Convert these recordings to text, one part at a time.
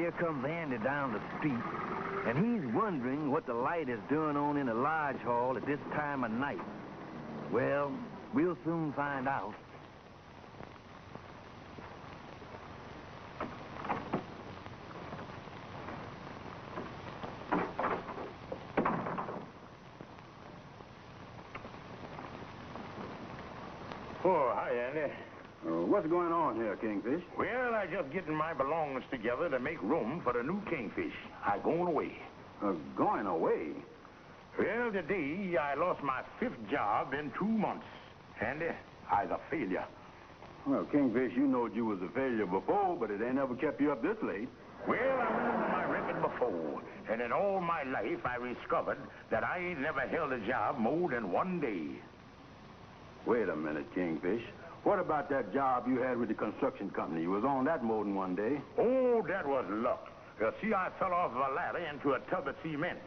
here comes Andy down the street, and he's wondering what the light is doing on in the lodge hall at this time of night. Well, we'll soon find out. Oh, hi, Andy. What's going on here, Kingfish? Well, I just getting my belongings together to make room for the new Kingfish. I going away. Going away? Well, today I lost my 5th job in 2 months. Andy, I's a failure. Well, Kingfish, you knowed you was a failure before, but it ain't never kept you up this late. Well, I went into my record before, and in all my life I discovered that I ain't never held a job more than 1 day. Wait a minute, Kingfish. What about that job you had with the construction company? You was on that more than 1 day. Oh, that was luck. You see, I fell off a ladder into a tub of cement,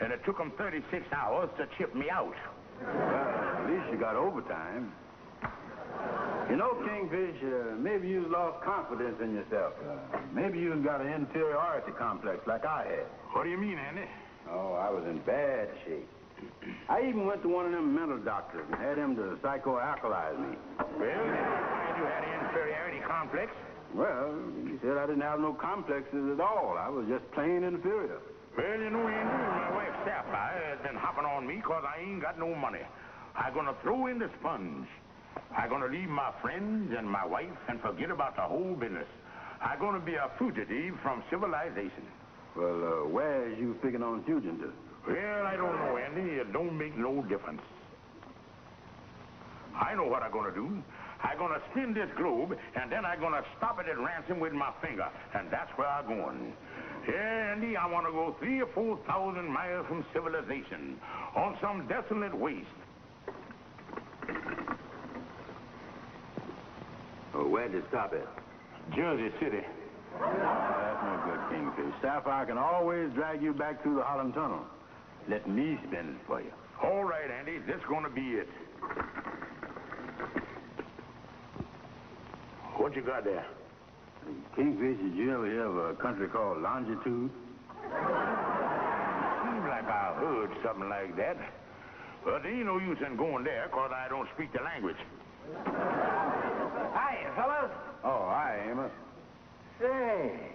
and it took them 36 hours to chip me out. Well, at least you got overtime. You know, Kingfish, maybe you lost confidence in yourself. Maybe you got an inferiority complex like I had. What do you mean, Andy? Oh, I was in bad shape. I even went to one of them mental doctors and had him to psychoanalyze me. Well, did he find you had an inferiority complex? Well, he said I didn't have no complexes at all. I was just plain inferior. Well, you know, Andy, my wife Sapphire has been hopping on me because I ain't got no money. I'm going to throw in the sponge. I'm going to leave my friends and my wife and forget about the whole business. I'm going to be a fugitive from civilization. Well, where is you figuring on fuging to? Well, I don't know, Andy. It don't make no difference. I know what I'm going to do. I'm going to spin this globe, and then I'm going to stop it at ransom with my finger, and that's where I'm going. Yeah, Andy, I want to go 3,000 or 4,000 miles from civilization on some desolate waste. Oh, where'd you stop at? Jersey City. That's no good, Kingfish. Sapphire can always drag you back through the Holland Tunnel. Let me spin it for you. All right, Andy, this is going to be it. What you got there? Kingfish, did you ever hear of a country called Longitude? Seems like I heard something like that. But there ain't no use in going there because I don't speak the language. Hi, fellas. Oh, hi, Amos. Say,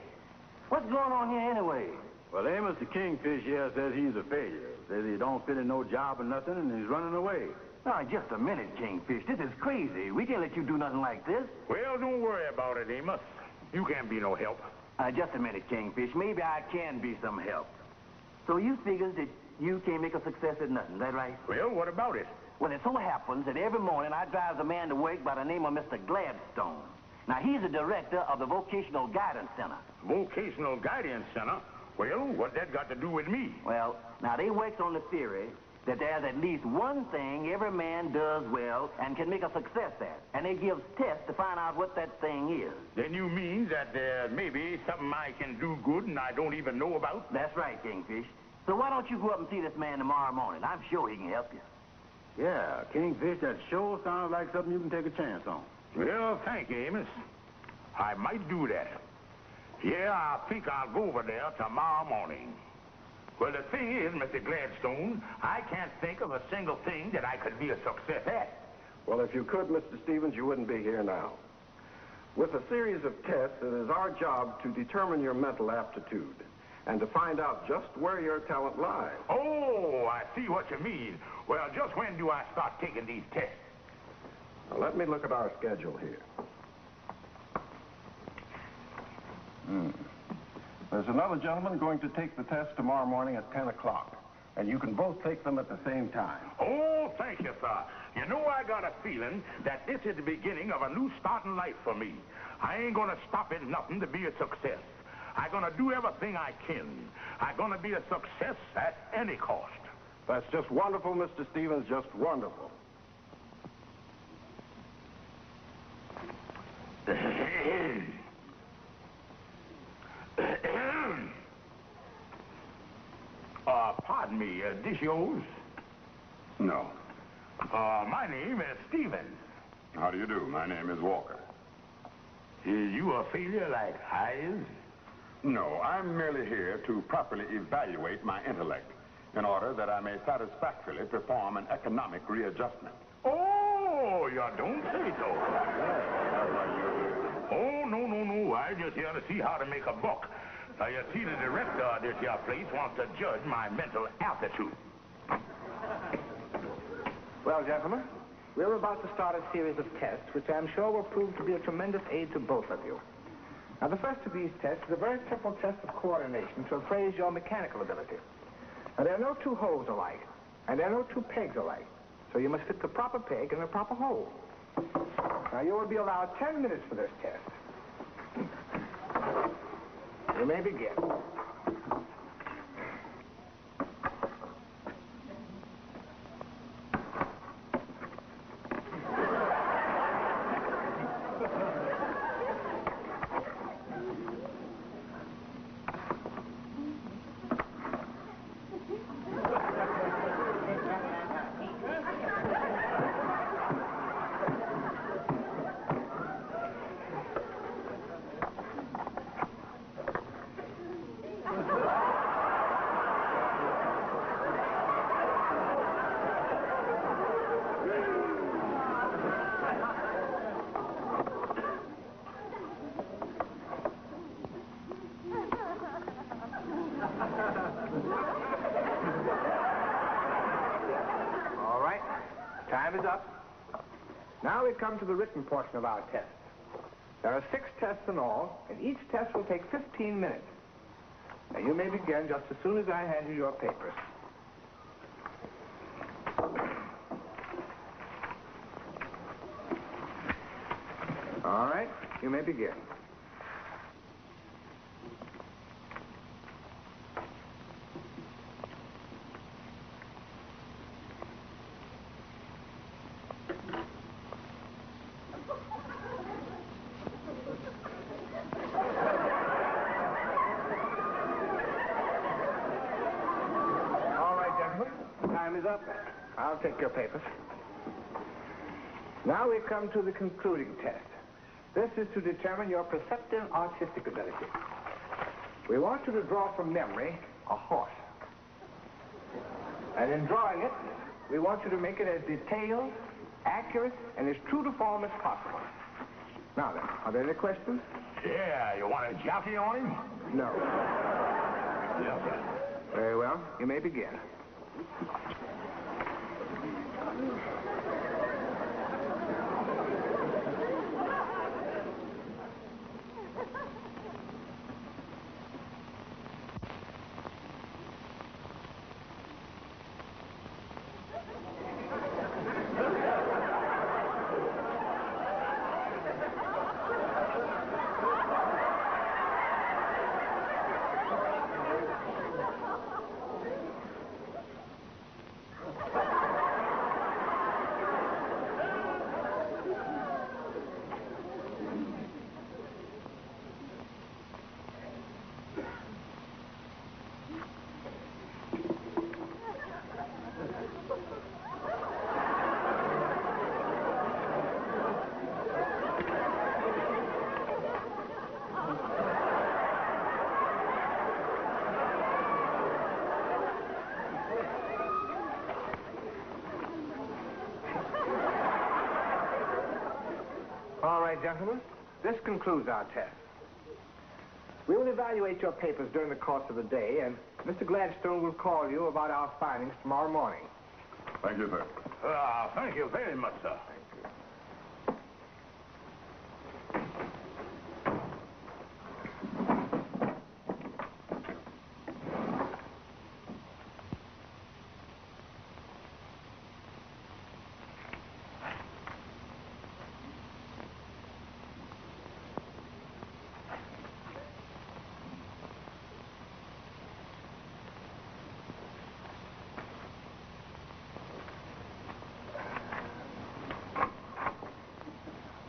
what's going on here anyway? Well, Amos the Kingfish here says he's a failure. Says he don't fit in no job or nothing, and he's running away. Now, just a minute, Kingfish. This is crazy. We can't let you do nothing like this. Well, don't worry about it, Amos. You can't be no help. Just a minute, Kingfish. Maybe I can be some help. So you figures that you can't make a success at nothing, is that right? Well, what about it? Well, it so happens that every morning I drive a man to work by the name of Mr. Gladstone. Now, he's the director of the Vocational Guidance Center. Vocational Guidance Center? Well, what that got to do with me? Well, now, they works on the theory that there's at least one thing every man does well and can make a success at. And they gives tests to find out what that thing is. Then you mean that there may be something I can do good and I don't even know about? That's right, Kingfish. So why don't you go up and see this man tomorrow morning? I'm sure he can help you. Yeah, Kingfish, that sure sounds like something you can take a chance on. Well, thank you, Amos. I might do that. Yeah, I think I'll go over there tomorrow morning. Well, the thing is, Mr. Gladstone, I can't think of a single thing that I could be a success at. Well, if you could, Mr. Stevens, you wouldn't be here now. With a series of tests, it is our job to determine your mental aptitude and to find out just where your talent lies. Oh, I see what you mean. Well, just when do I start taking these tests? Now, let me look at our schedule here. There's another gentleman going to take the test tomorrow morning at 10 o'clock. And you can both take them at the same time. Oh, thank you, sir. You know, I got a feeling that this is the beginning of a new start in life for me. I ain't gonna stop at nothing to be a success. I'm gonna do everything I can. I'm gonna be a success at any cost. That's just wonderful, Mr. Stevens, just wonderful. Pardon me, this yours? No. My name is Stevens. How do you do? My name is Walker. Is you a failure like I is? No, I'm merely here to properly evaluate my intellect in order that I may satisfactorily perform an economic readjustment. Oh, you don't say so. Oh, no, no, no. I just here to see how to make a buck. Now, you see, the director of this here place wants to judge my mental aptitude. Well, gentlemen, we're about to start a series of tests which I'm sure will prove to be a tremendous aid to both of you. Now, the first of these tests is a very simple test of coordination to appraise your mechanical ability. Now, there are no two holes alike, and there are no two pegs alike. So you must fit the proper peg in the proper hole. Now, you will be allowed 10 minutes for this test. You may begin. All right, time is up. Now we come to the written portion of our test. There are 6 tests in all, and each test will take 15 minutes. Now, you may begin just as soon as I hand you your papers. All right, you may begin. Time is up. I'll take your papers. Now we come to the concluding test. This is to determine your perceptive artistic ability. We want you to draw from memory a horse. And in drawing it, we want you to make it as detailed, accurate, and as true to form as possible. Now then, are there any questions? Yeah, you want a jockey on him? No. Yes, sir. Very well. You may begin. All right, gentlemen, this concludes our test. We will evaluate your papers during the course of the day, and Mr. Gladstone will call you about our findings tomorrow morning. Thank you, sir. Thank you very much, sir.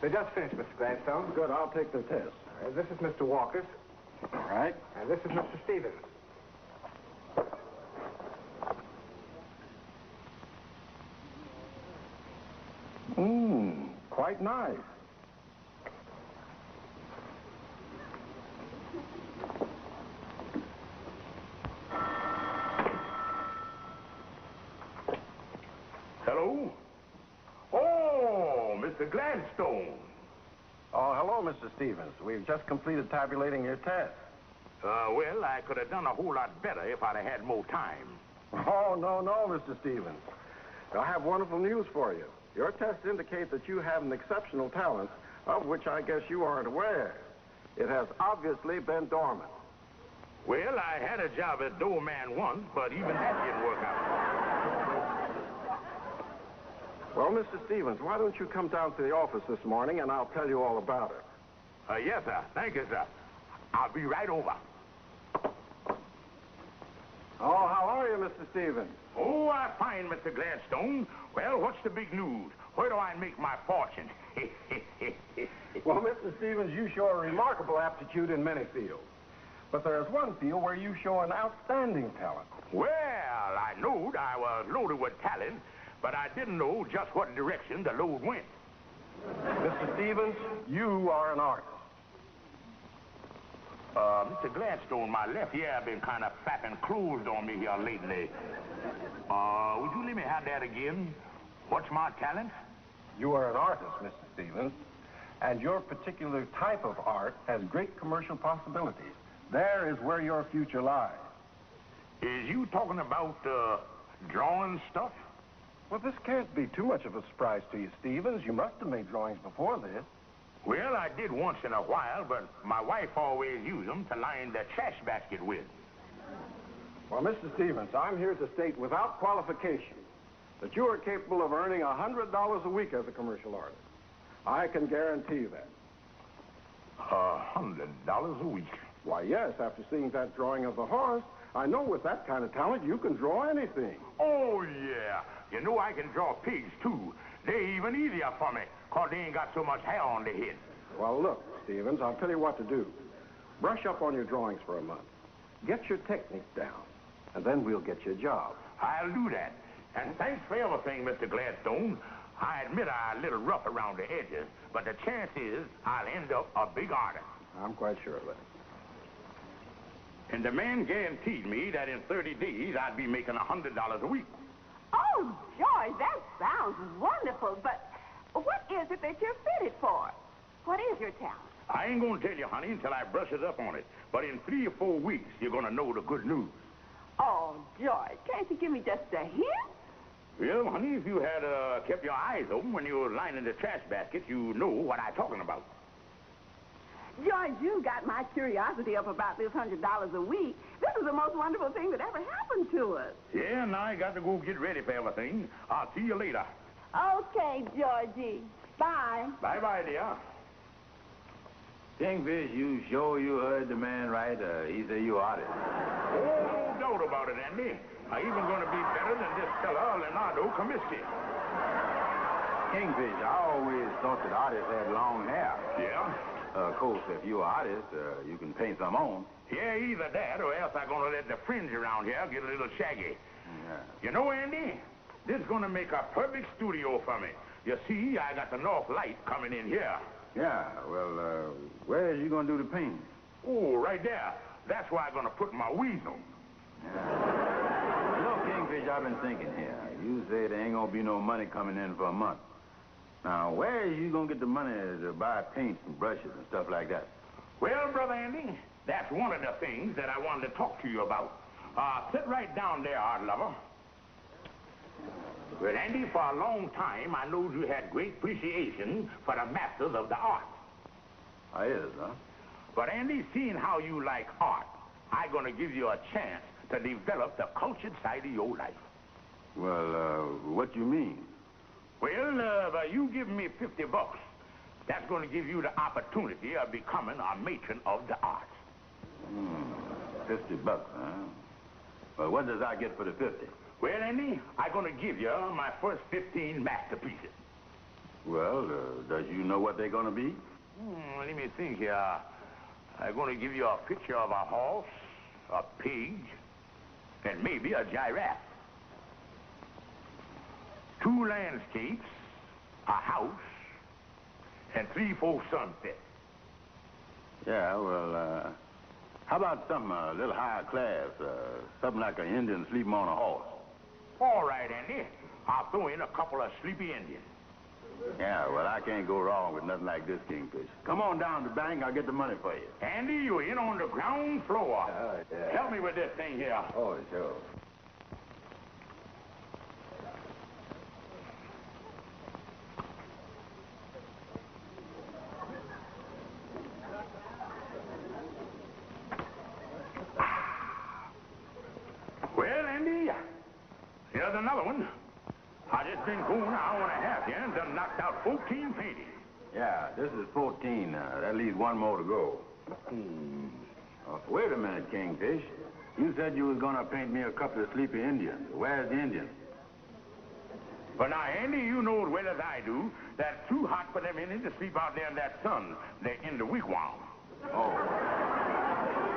They just finished, Mr. Gladstone. Good, I'll take the test. This is Mr. Walker's. All right. And this is Mr. Stevens. Quite nice. Mr. Gladstone. Oh, hello, Mr. Stevens. We've just completed tabulating your test. Well, I could have done a whole lot better if I'd have had more time. Oh, no, Mr. Stevens. I have wonderful news for you. Your tests indicate that you have an exceptional talent, of which I guess you aren't aware. It has obviously been dormant. Well, I had a job as doorman once, but even that didn't work out. Well, Mr. Stevens, why don't you come down to the office this morning, and I'll tell you all about it. Yes, sir. Thank you, sir. I'll be right over. Oh, how are you, Mr. Stevens? Oh, I'm fine, Mr. Gladstone. Well, what's the big news? Where do I make my fortune? Well, Mr. Stevens, you show a remarkable aptitude in many fields. But there's one field where you show an outstanding talent. Well, I knowed I was loaded with talent, but I didn't know just what direction the load went. Mr. Stevens, you are an artist. Mr. Gladstone, my left ear been kind of flapping closed on me here lately. Would you let me have that again? What's my talent? You are an artist, Mr. Stevens, and your particular type of art has great commercial possibilities. There is where your future lies. Is you talking about, drawing stuff? Well, this can't be too much of a surprise to you, Stevens. You must have made drawings before this. Well, I did once in a while, but my wife always used them to line the trash basket with. Well, Mr. Stevens, I'm here to state without qualification that you are capable of earning $100 a week as a commercial artist. I can guarantee that. $100 a week? Why, yes, after seeing that drawing of the horse, I know with that kind of talent you can draw anything. Oh, yeah. You know I can draw pigs, too. They're even easier for me, because they ain't got so much hair on their head. Well, look, Stevens, I'll tell you what to do. Brush up on your drawings for a month. Get your technique down, and then we'll get you a job. I'll do that. And thanks for everything, Mr. Gladstone. I admit I'm a little rough around the edges, but the chance is I'll end up a big artist. I'm quite sure of it. And the man guaranteed me that in 30 days I'd be making $100 a week. Oh, George, that sounds wonderful, but what is it that you're fitted for? What is your talent? I ain't gonna tell you, honey, until I brushes up on it. But in 3 or 4 weeks, you're gonna know the good news. Oh, George, can't you give me just a hint? Well, honey, if you had kept your eyes open when you were lining the trash basket, you know what I'm talking about. George, you got my curiosity up about this $100 a week. This is the most wonderful thing that ever happened to us. Yeah, now I got to go get ready for everything. I'll see you later. Okay, Georgie. Bye. Bye-bye, dear. Kingfish, you heard the man right? He said you artist. Oh, no doubt about it, Andy. I'm even going to be better than this fella, Leonardo Comiskey. Kingfish, I always thought that artists had long hair. Yeah? Of course, if you're an artist, you can paint some on. Yeah, either that or else I'm going to let the fringe around here get a little shaggy. Yeah. You know, Andy, this is going to make a perfect studio for me. You see, I got the north light coming in here. Yeah, well, where is you going to do the painting? Oh, right there. That's where I'm going to put my weasel. Yeah. You know, Kingfish, I've been thinking here. You say there ain't going to be no money coming in for a month. Now, where is you going to get the money to buy paints and brushes and stuff like that? Well, Brother Andy, that's one of the things that I wanted to talk to you about. Sit right down there, art lover. Well, Andy, for a long time, I know you had great appreciation for the masters of the arts. I is, huh? But, Andy, seeing how you like art, I'm going to give you a chance to develop the cultured side of your life. Well, what you mean? Well, you give me $50. That's going to give you the opportunity of becoming a matron of the arts. $50, huh? Well, what does I get for the 50? Well, Andy, I'm going to give you my first 15 masterpieces. Well, does you know what they're going to be? Let me think here. I'm going to give you a picture of a horse, a pig, and maybe a giraffe. 2 landscapes, a house, and 3-4 sunsets. Yeah, well, how about something a little higher class? Something like an Indian sleeping on a horse. All right, Andy. I'll throw in a couple of sleepy Indians. Yeah, well, I can't go wrong with nothing like this, Kingfish. Come on down to the bank. I'll get the money for you. Andy, you're in on the ground floor. Yeah. Help me with this thing here. Oh, sure. Well, Andy, here's another one. I just been going an hour and a half here and done knocked out 14 paintings. Yeah, this is 14. That leaves one more to go. Wait a minute, Kingfish. You said you was going to paint me a couple of sleepy Indians. Where's the Indians? But now, Andy, you know as well as I do that it's too hot for them Indians to sleep out there in that sun. They're in the wigwam. Oh.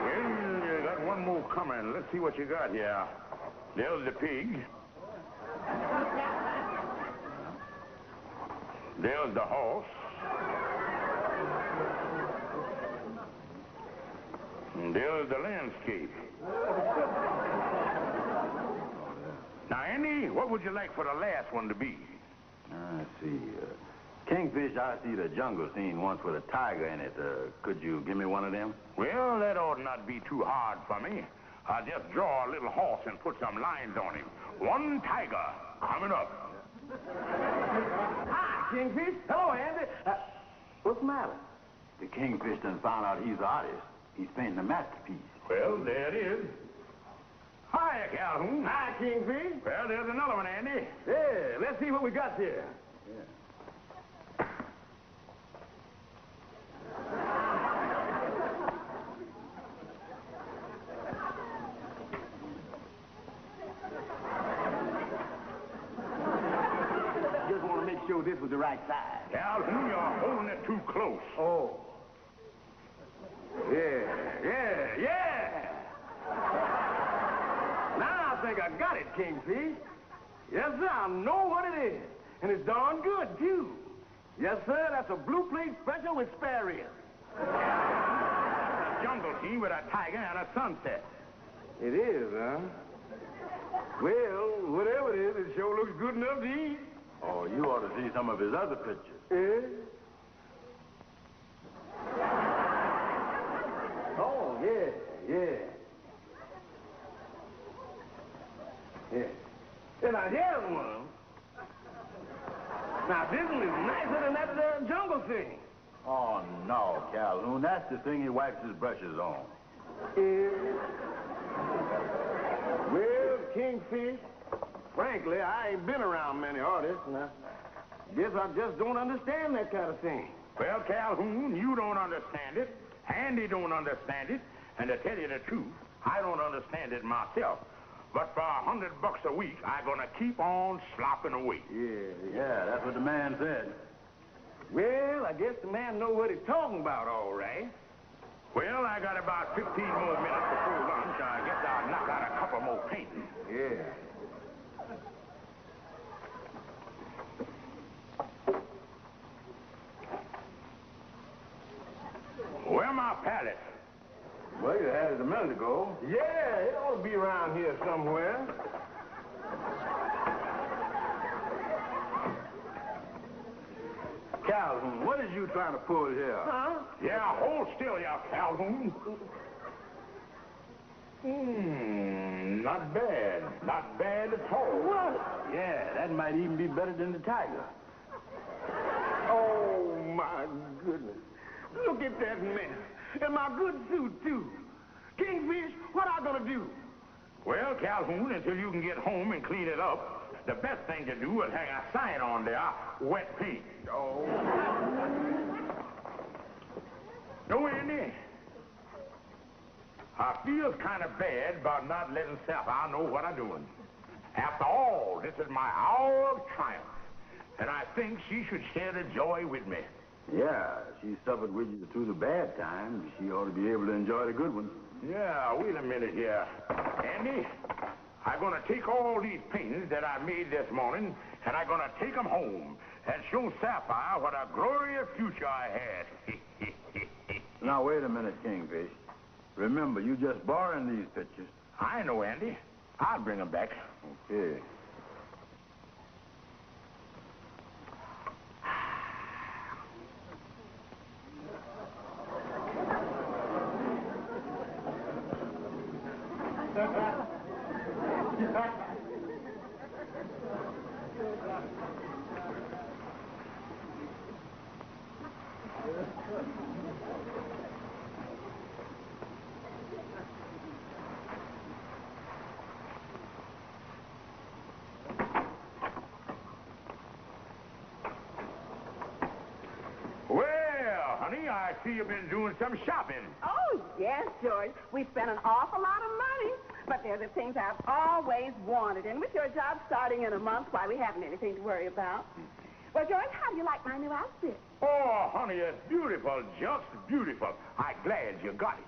Well, you got one more coming. Let's see what you got here. There's the pig. There's the horse. And there's the landscape. Now, Andy, what would you like for the last one to be? Let's see. Kingfish, I see the jungle scene once with a tiger in it. Could you give me one of them? Well, that ought not be too hard for me. I'll just draw a little horse and put some lines on him. One tiger coming up. Hi, Kingfish. Hello, Andy. What's the matter? The Kingfish done found out he's the artist. He's painting a masterpiece. Well, there it is. Hiya, Calhoun. Hi, Kingfish. Well, there's another one, Andy. Yeah, let's see what we got here. Just want to make sure this was the right size. Calhoun, you're holding it too close. Oh. Yeah. Now I think I got it, Kingfish. Yes, sir, I know what it is. And it's darn good, too. Yes, sir, that's a blue plate special with spare ribs. A jungle scene with a tiger and a sunset. It is, huh? Well, whatever it is, it sure looks good enough to eat. Oh, you ought to see some of his other pictures. Yeah? Oh, yeah. And now, here's one. Now, this one is nicer than that jungle thing. Oh, no, Calhoun. That's the thing he wipes his brushes on. Yeah. Well, Kingfish, frankly, I ain't been around many artists, and I guess I just don't understand that kind of thing. Well, Calhoun, you don't understand it. Andy don't understand it. And to tell you the truth, I don't understand it myself. But for $100 a week, I'm going to keep on slopping away. Yeah, that's what the man said. Well, I guess the man knows what he's talking about, all right. Well, I got about 15 more minutes before lunch. I guess I'll knock out a couple more paintings. Yeah. Where my palette? Well, you had it a minute ago. Yeah, it ought to be around here somewhere. Calhoun, what is you trying to pull here? Huh? Yeah, hold still, ya Calhoun. Not bad. Not bad at all. What? Yeah, that might even be better than the tiger. Oh, my goodness. Look at that mess. And my good suit, too. Kingfish, what I gonna do? Well, Calhoun, until you can get home and clean it up, the best thing to do is hang a sign on there, wet paint. Oh. No, Andy. I feel kind of bad about not letting Sapphire know what I'm doing. After all, this is my hour of triumph, and I think she should share the joy with me. Yeah, she suffered with you through the bad times. She ought to be able to enjoy the good ones. Yeah, wait a minute here. Andy, I'm going to take all these paintings that I made this morning, and I'm going to take them home and show Sapphire what a glorious future I had. Now, wait a minute, Kingfish. Remember, you just borrowing these pictures. I know, Andy. I'll bring them back. Okay. I see you've been doing some shopping. Oh, yes, George. We spent an awful lot of money. But they're the things I've always wanted. And with your job starting in a month, why, we haven't anything to worry about. Well, George, how do you like my new outfit? Oh, honey, it's beautiful, just beautiful. I'm glad you got it.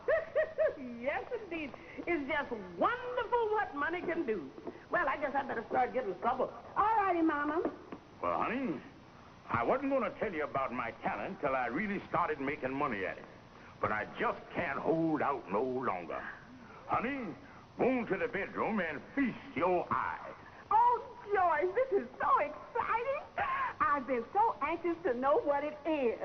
Yes, indeed. It's just wonderful what money can do. Well, I guess I better start getting supper. All righty, Mama. Well, honey, I wasn't going to tell you about my talent till I really started making money at it. But I just can't hold out no longer. Honey, go into the bedroom and feast your eyes. Oh, George, this is so exciting. I've been so anxious to know what it is.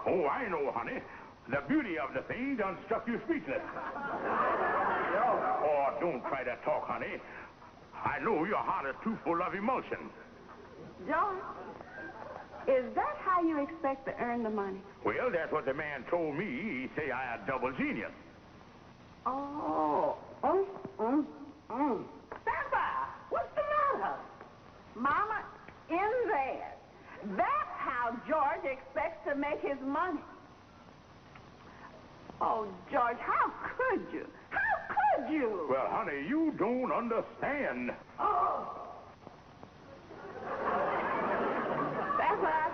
Oh, I know, honey. The beauty of the thing done struck you speechless. Oh, don't try to talk, honey. I know your heart is too full of emotion. George, is that how you expect to earn the money? Well, that's what the man told me. He say I had double genius. Oh. Papa, what's the matter? Mama, in there. That's how George expects to make his money. Oh, George, how could you? How could you? Well, honey, you don't understand. Oh. Papa,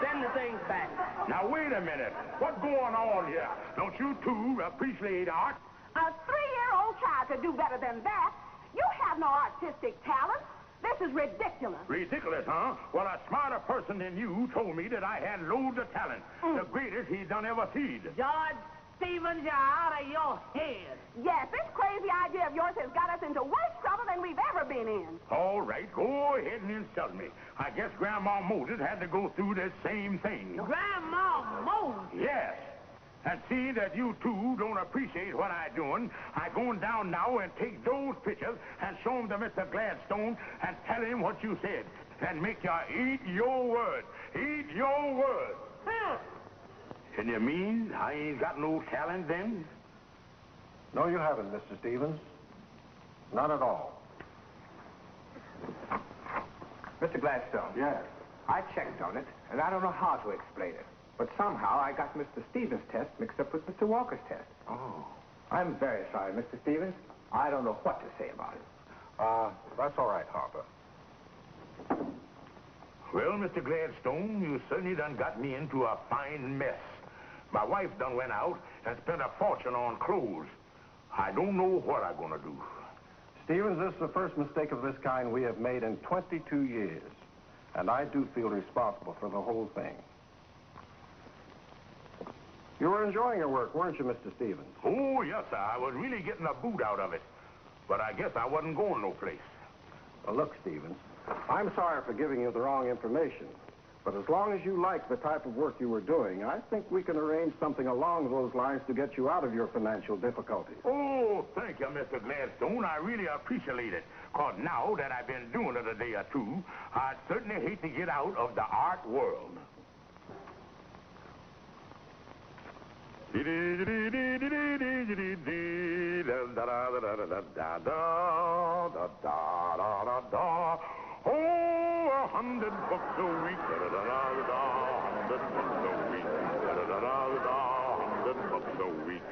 send the things back. Now, wait a minute. What's going on here? Don't you two appreciate art? A 3-year-old child could do better than that. You have no artistic talent. This is ridiculous. Ridiculous, huh? Well, a smarter person than you told me that I had loads of talent. The greatest he done ever seen. George Stevens, you're out of your head. Yes, this crazy idea of yours has got us into worse trouble than we've ever been in. All right, go ahead and insult me. I guess Grandma Moses had to go through the same thing. Grandma Moses? Yes. And see that you two don't appreciate what I'm doing. I'm going down now and take those pictures and show them to Mr. Gladstone and tell him what you said. And make you eat your word. Eat your word. And you mean I ain't got no talent then? No, you haven't, Mr. Stevens. Not at all. Mr. Gladstone. Yes. I checked on it, and I don't know how to explain it. But somehow I got Mr. Stevens' test mixed up with Mr. Walker's test. Oh. I'm very sorry, Mr. Stevens. I don't know what to say about it. That's all right, Harper. Well, Mr. Gladstone, you certainly done got me into a fine mess. My wife done went out and spent a fortune on clothes. I don't know what I'm gonna do. Stevens, this is the first mistake of this kind we have made in 22 years. And I do feel responsible for the whole thing. You were enjoying your work, weren't you, Mr. Stevens? Oh, yes, sir. I was really getting a boot out of it. But I guess I wasn't going no place. Well, look, Stevens, I'm sorry for giving you the wrong information. But as long as you like the type of work you were doing, I think we can arrange something along those lines to get you out of your financial difficulties. Oh, thank you, Mr. Gladstone. I really appreciate it. Because now that I've been doing it a day or two, I'd certainly hate to get out of the art world. Oh, 100 bucks a week. 100 bucks a week. 100 bucks a week.